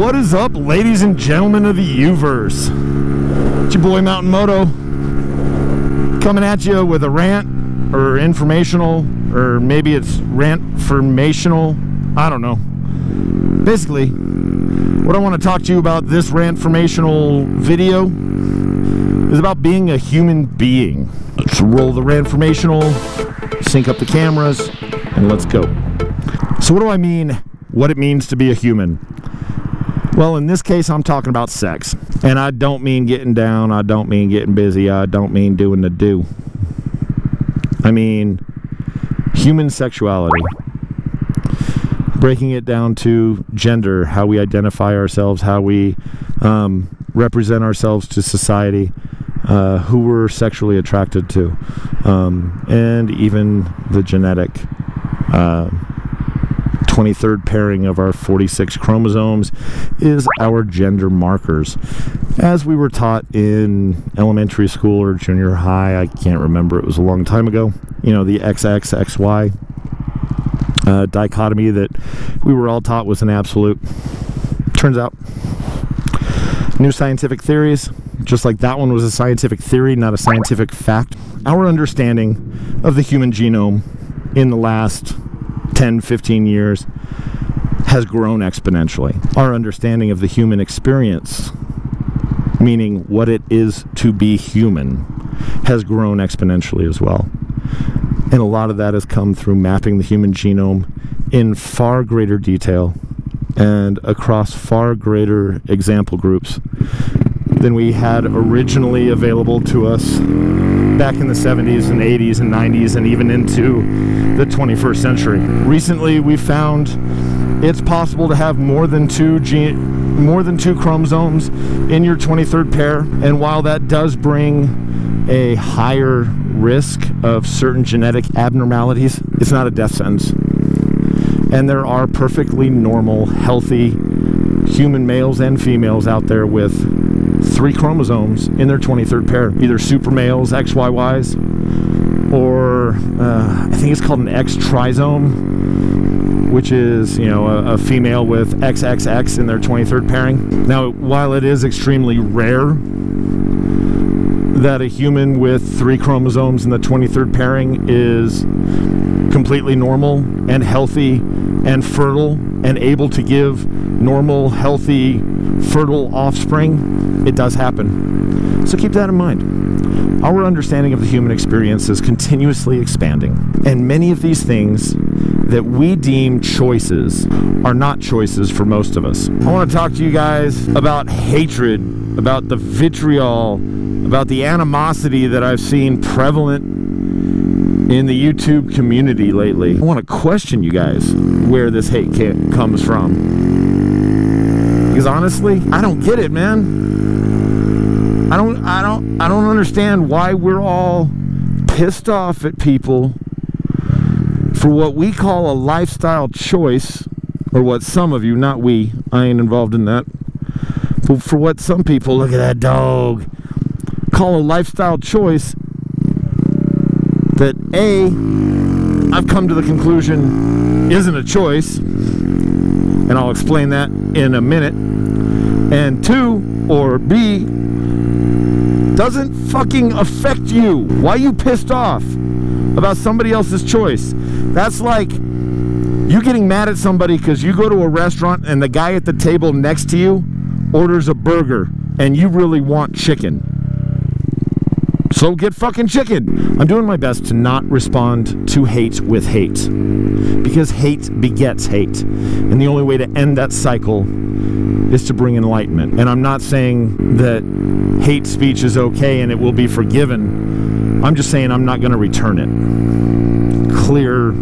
What is up, ladies and gentlemen of the U-verse? It's your boy Mountain Moto, coming at you with a rant, or informational, or maybe it's rant-formational, I don't know. Basically, what I want to talk to you about this rant-formational video is about being a human being. Let's roll the rant-formational, sync up the cameras, and let's go. So what do I mean, what it means to be a human? Well, in this case, I'm talking about sex. And I don't mean getting down, I don't mean getting busy, I don't mean doing the do. I mean human sexuality. Breaking it down to gender, how we identify ourselves, how we represent ourselves to society, who we're sexually attracted to, and even the genetic 23rd pairing of our 46 chromosomes is our gender markers. As we were taught in elementary school or junior high, I can't remember, it was a long time ago, you know, the XX, XY dichotomy that we were all taught was an absolute. Turns out, new scientific theories, just like that one was a scientific theory, not a scientific fact. Our understanding of the human genome in the last 10-15 years has grown exponentially. Our understanding of the human experience, meaning what it is to be human, has grown exponentially as well. And a lot of that has come through mapping the human genome in far greater detail and across far greater example groups than we had originally available to us back in the 70s and 80s and 90s and even into the 21st century. Recently we found it's possible to have more than two chromosomes in your 23rd pair, and while that does bring a higher risk of certain genetic abnormalities, it's not a death sentence. And there are perfectly normal, healthy human males and females out there with 3 chromosomes in their 23rd pair, either super males, XYYs, or I think it's called an X trisome, which is, you know, a female with XXX in their 23rd pairing. Now, while it is extremely rare that a human with 3 chromosomes in the 23rd pairing is completely normal and healthy and fertile and able to give normal, healthy, fertile offspring, it does happen. So keep that in mind. Our understanding of the human experience is continuously expanding, and many of these things that we deem choices are not choices for most of us. I want to talk to you guys about hatred, about the vitriol, about the animosity that I've seen prevalent in the YouTube community lately. I want to question you guys where this hate comes from, because honestly, I don't get it, man. I don't understand why we're all pissed off at people for what we call a lifestyle choice, or what some of you, not we, I ain't involved in that, but for what some people, look at that dog, call a lifestyle choice that A, I've come to the conclusion isn't a choice, and I'll explain that in a minute, and 2, or B, doesn't fucking affect you. Why are you pissed off about somebody else's choice? That's like you getting mad at somebody because you go to a restaurant and the guy at the table next to you orders a burger and you really want chicken. So get fucking chicken. I'm doing my best to not respond to hate with hate, because hate begets hate, and the only way to end that cycle is to bring enlightenment. And I'm not saying that hate speech is okay and it will be forgiven. I'm just saying I'm not going to return it. Clear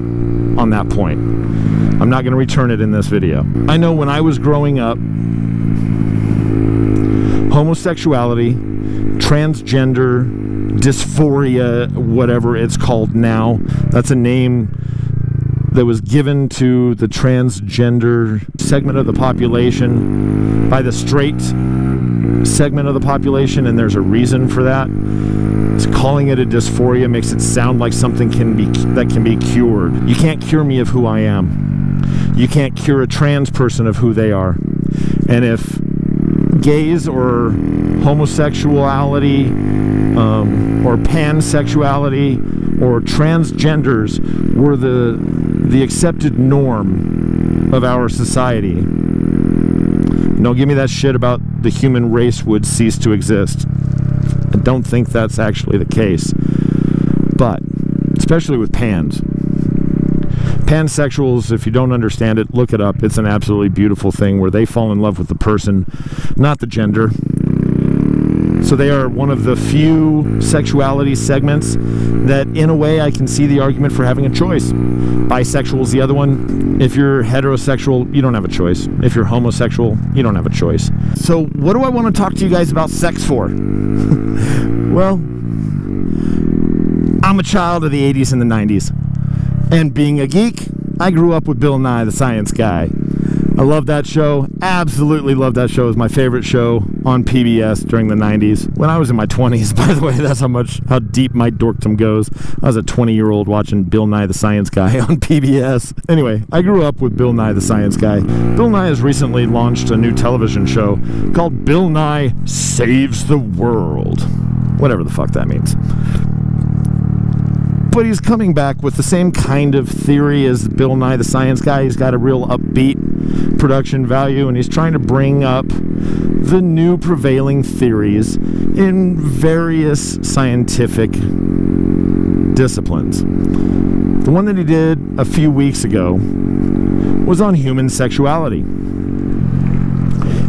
on that point. I'm not going to return it in this video. I know when I was growing up, homosexuality, transgender, dysphoria, whatever it's called now, that's a name that was given to the transgender segment of the population by the straight segment of the population, and there's a reason for that. It's calling it a dysphoria makes it sound like something that can be cured. You can't cure me of who I am. You can't cure a trans person of who they are. And if gays or homosexuality or pansexuality or transgenders were the accepted norm of our society, don't give me that shit about the human race would cease to exist. I don't think that's actually the case. But, especially with pans. Pansexuals, if you don't understand it, look it up. It's an absolutely beautiful thing where they fall in love with the person, not the gender. So they are one of the few sexuality segments that, in a way, I can see the argument for having a choice. Bisexual is the other one. If you're heterosexual, you don't have a choice. If you're homosexual, you don't have a choice. So what do I want to talk to you guys about sex for? Well, I'm a child of the 80s and the 90s. And being a geek, I grew up with Bill Nye, the science guy. I love that show. Absolutely love that show. It was my favorite show on PBS during the 90s. When I was in my 20s, by the way, that's how deep my dorkdom goes. I was a 20-year-old watching Bill Nye, the science guy on PBS. Anyway, I grew up with Bill Nye, the science guy. Bill Nye has recently launched a new television show called Bill Nye Saves the World. Whatever the fuck that means. But he's coming back with the same kind of theory as Bill Nye, the science guy. He's got a real upbeat production value, and he's trying to bring up the new prevailing theories in various scientific disciplines. The one that he did a few weeks ago was on human sexuality.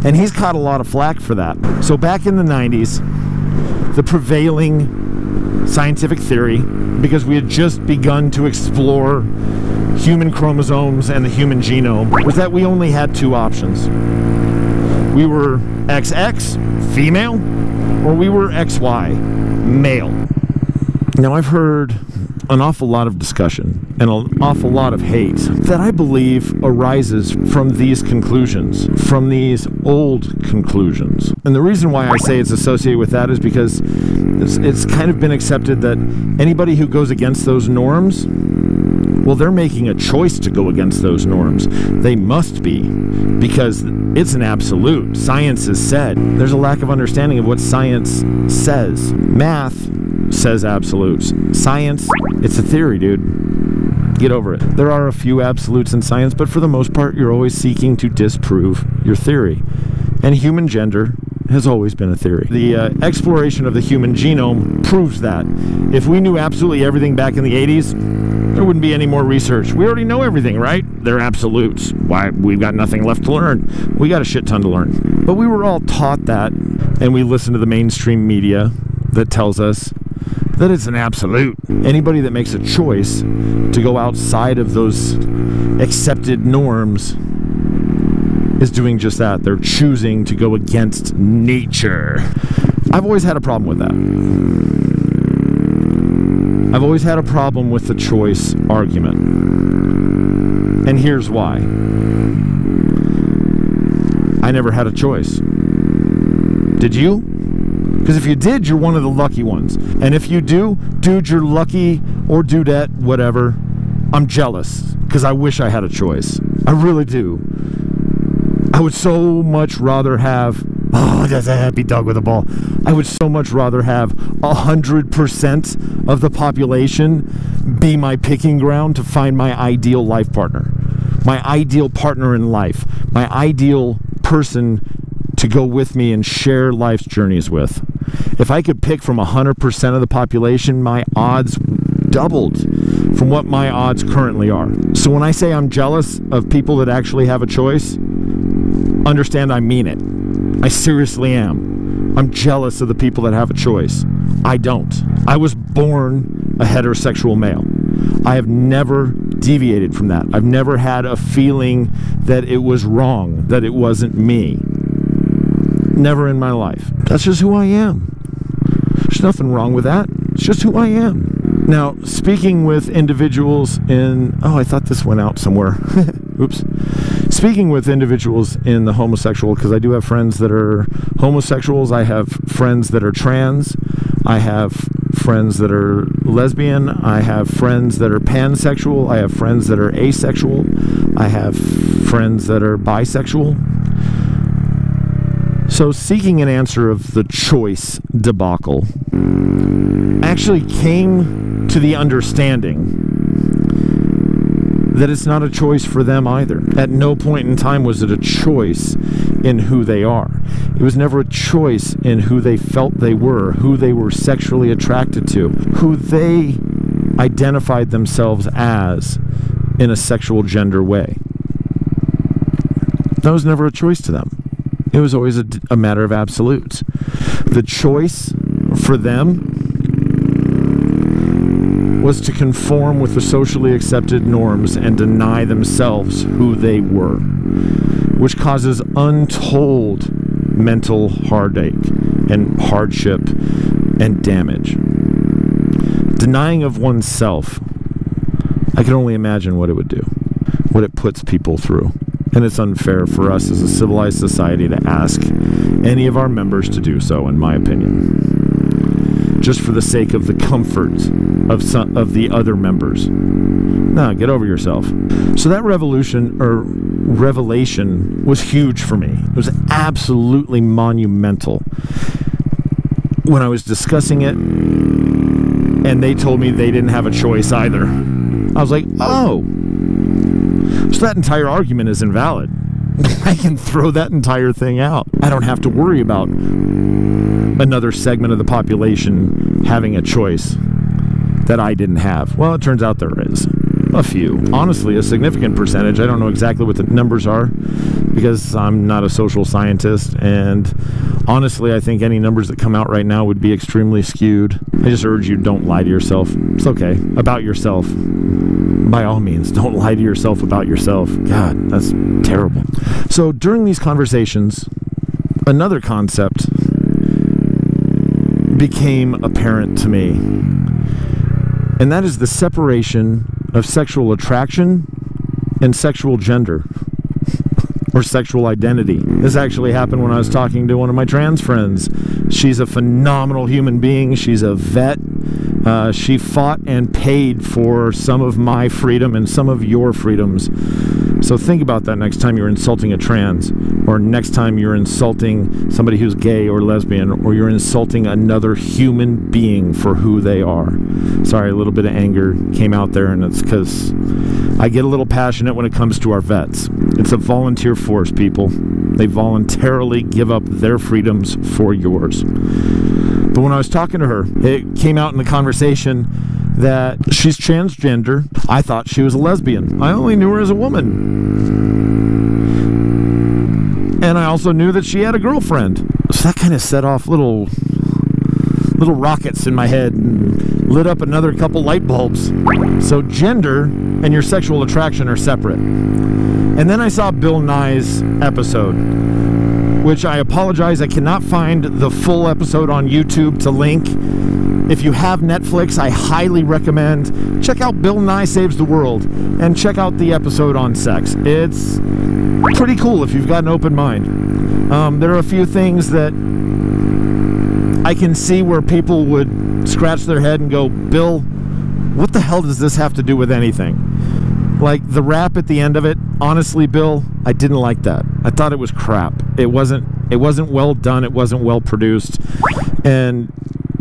And he's caught a lot of flack for that. So back in the 90s, the prevailing scientific theory, because we had just begun to explore human chromosomes and the human genome, was that we only had two options. We were XX, female, or we were XY, male. Now, I've heard an awful lot of discussion and an awful lot of hate that I believe arises from these conclusions, from these old conclusions. And the reason why I say it's associated with that is because it's kind of been accepted that anybody who goes against those norms, well, they're making a choice to go against those norms. They must be, because it's an absolute. Science has said. There's a lack of understanding of what science says. Math says absolutes. Science, it's a theory, dude. Get over it. There are a few absolutes in science, but for the most part, you're always seeking to disprove your theory. And human gender has always been a theory. The exploration of the human genome proves that. If we knew absolutely everything back in the 80s, there wouldn't be any more research. We already know everything, right? They're absolutes. Why? We've got nothing left to learn. We got a shit ton to learn. But we were all taught that, and we listen to the mainstream media that tells us that it's an absolute. Anybody that makes a choice to go outside of those accepted norms is doing just that. They're choosing to go against nature. I've always had a problem with that. I've always had a problem with the choice argument. And here's why. I never had a choice. Did you? Because if you did, you're one of the lucky ones. And if you do, dude, you're lucky, or dudette, whatever. I'm jealous, because I wish I had a choice. I really do. I would so much rather have, oh, that's a happy dog with a ball. I would so much rather have 100% of the population be my picking ground to find my ideal life partner. My ideal partner in life. My ideal person to go with me and share life's journeys with. If I could pick from 100% of the population, my odds doubled from what my odds currently are. So when I say I'm jealous of people that actually have a choice, understand I mean it. I seriously am. I'm jealous of the people that have a choice. I don't. I was born a heterosexual male. I have never deviated from that. I've never had a feeling that it was wrong, that it wasn't me. Never in my life. That's just who I am. There's nothing wrong with that. It's just who I am. Now, speaking with individuals in... Oh, I thought this went out somewhere. Oops. Speaking with individuals in the homosexual, because I do have friends that are homosexuals. I have friends that are trans. I have friends that are lesbian. I have friends that are pansexual. I have friends that are asexual. I have friends that are bisexual. So seeking an answer of the choice debacle, I actually came to the understanding that it's not a choice for them either. At no point in time was it a choice in who they are. It was never a choice in who they felt they were, who they were sexually attracted to, who they identified themselves as in a sexual gender way. That was never a choice to them. It was always a matter of absolutes. The choice for them was to conform with the socially accepted norms and deny themselves who they were, which causes untold mental heartache and hardship and damage. Denying of oneself, I can only imagine what it would do, what it puts people through. And it's unfair for us as a civilized society to ask any of our members to do so, in my opinion, just for the sake of the comfort of the other members. Nah, get over yourself. So that revelation was huge for me. It was absolutely monumental. When I was discussing it, and they told me they didn't have a choice either, I was like, oh, so that entire argument is invalid. I can throw that entire thing out. I don't have to worry about another segment of the population having a choice that I didn't have. Well, it turns out there is a few. Honestly, a significant percentage. I don't know exactly what the numbers are because I'm not a social scientist, and honestly, I think any numbers that come out right now would be extremely skewed. I just urge you, don't lie to yourself. It's okay. About yourself. By all means, don't lie to yourself about yourself. God, that's terrible. So during these conversations, another concept became apparent to me, and that is the separation of sexual attraction and sexual gender. Or sexual identity. This actually happened when I was talking to one of my trans friends. She's a phenomenal human being. She's a vet. She fought and paid for some of my freedom and some of your freedoms. So think about that next time you're insulting a trans, or next time you're insulting somebody who's gay or lesbian, or you're insulting another human being for who they are. Sorry, a little bit of anger came out there, and it's because I get a little passionate when it comes to our vets. It's a volunteer force, people. They voluntarily give up their freedoms for yours. But when I was talking to her, it came out in the conversation that she's transgender. I thought she was a lesbian. I only knew her as a woman. And I also knew that she had a girlfriend. So that kind of set off little rockets in my head and lit up another couple light bulbs. So gender and your sexual attraction are separate. And then I saw Bill Nye's episode, which I apologize, I cannot find the full episode on YouTube to link. If you have Netflix, I highly recommend check out Bill Nye Saves the World and check out the episode on sex. It's pretty cool if you've got an open mind. There are a few things that I can see where people would scratch their head and go, Bill, what the hell does this have to do with anything? Like the rap at the end of it, honestly, Bill, I didn't like that. I thought it was crap. It wasn't well done. It wasn't well produced. And,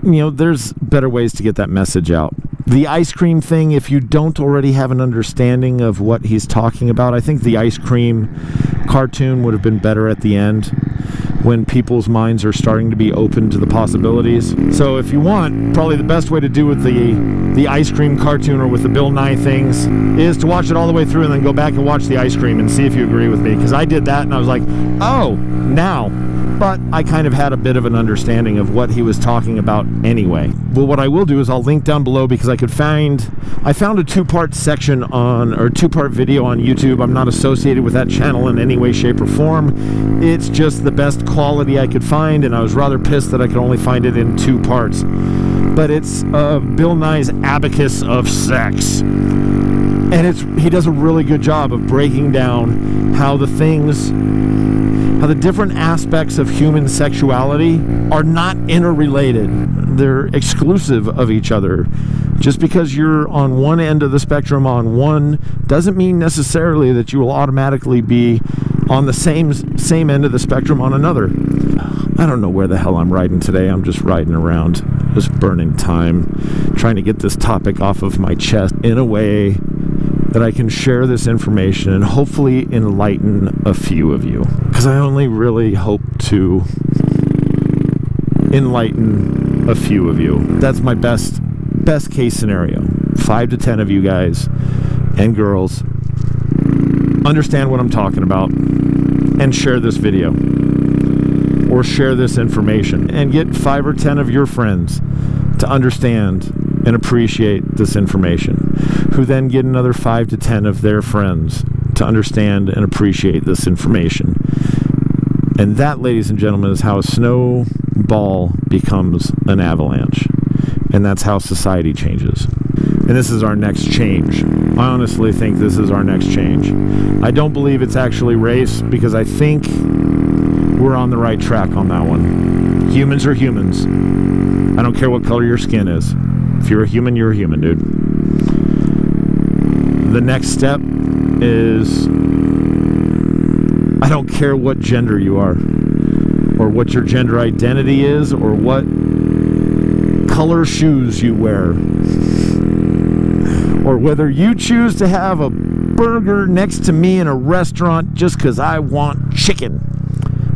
you know, there's better ways to get that message out. The ice cream thing, if you don't already have an understanding of what he's talking about, I think the ice cream cartoon would have been better at the end, when people's minds are starting to be open to the possibilities. So if you want, probably the best way to do with the ice cream cartoon or with the Bill Nye things is to watch it all the way through and then go back and watch the ice cream and see if you agree with me. Because I did that and I was like, oh, now. But I kind of had a bit of an understanding of what he was talking about anyway. Well, what I will do is I'll link down below, because I found a two-part section two-part video on YouTube. I'm not associated with that channel in any way, shape, or form. It's just the best quality I could find, and I was rather pissed that I could only find it in 2 parts. But it's Bill Nye's abacus of sex. And he does a really good job of breaking down how the different aspects of human sexuality are not interrelated. They're exclusive of each other. Just because you're on one end of the spectrum on one doesn't mean necessarily that you will automatically be on the same end of the spectrum on another. I don't know where the hell I'm riding today. I'm just riding around, just burning time, trying to get this topic off of my chest in a way that I can share this information and hopefully enlighten a few of you. Because I only really hope to enlighten a few of you. That's my best case scenario. 5 to 10 of you guys and girls understand what I'm talking about and share this video or share this information, and get 5 or 10 of your friends to understand and appreciate this information, who then get another 5 to 10 of their friends to understand and appreciate this information. And that, ladies and gentlemen, is how a snowball becomes an avalanche. And that's how society changes. And this is our next change. I honestly think this is our next change. I don't believe it's actually race, because I think we're on the right track on that one. Humans are humans. I don't care what color your skin is. If you're a human, you're a human, dude. The next step is, I don't care what gender you are, or what your gender identity is, or what color shoes you wear, or whether you choose to have a burger next to me in a restaurant just because I want chicken.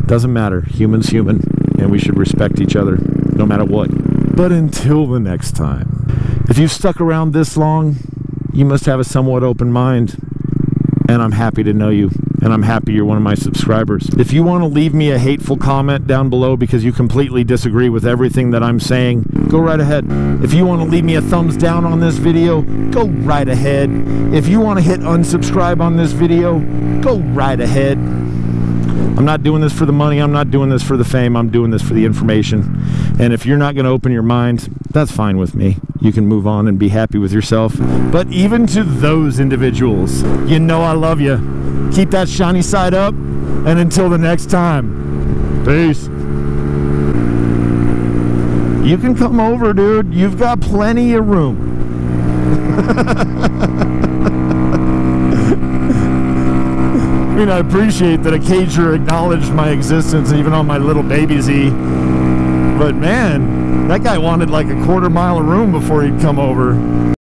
Doesn't matter. Human's human, and we should respect each other no matter what. But until the next time, if you've stuck around this long, you must have a somewhat open mind, and I'm happy to know you, and I'm happy you're one of my subscribers. If you want to leave me a hateful comment down below because you completely disagree with everything that I'm saying, go right ahead. If you want to leave me a thumbs down on this video, go right ahead. If you want to hit unsubscribe on this video, go right ahead. I'm not doing this for the money. I'm not doing this for the fame. I'm doing this for the information. And if you're not going to open your mind, that's fine with me. You can move on and be happy with yourself. But even to those individuals, you know I love you. Keep that shiny side up. And until the next time, peace. You can come over, dude. You've got plenty of room. I mean, I appreciate that a cager acknowledged my existence even on my little baby Z. But man, that guy wanted like a quarter mile of room before he'd come over.